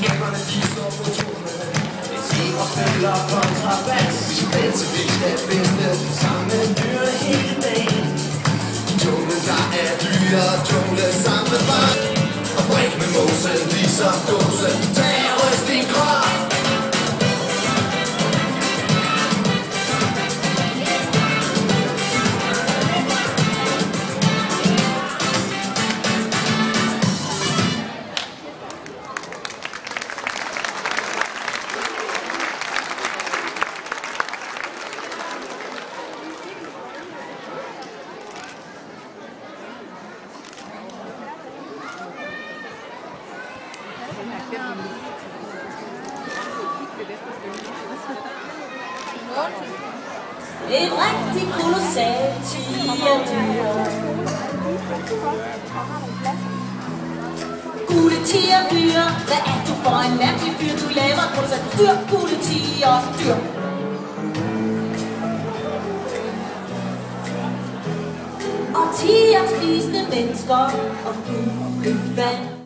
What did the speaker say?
Skaberne de står på tone. Et skiver spiller kontrabas. Vi spiller til vi skal bedste. Sammen med dyrene hele dagen. Jungle der er dyre. Jungle sammen med barn. Og brik med mose, ligesom dåse. Tag og ryst din krop. Et rigtig kolossalt tigerdyr. Gule tigerdyr, hvad er du for en mærkelig fyr? Du laver et kolossalt styr, gule tigerdyr. Og tiger spiste mennesker og gule vand.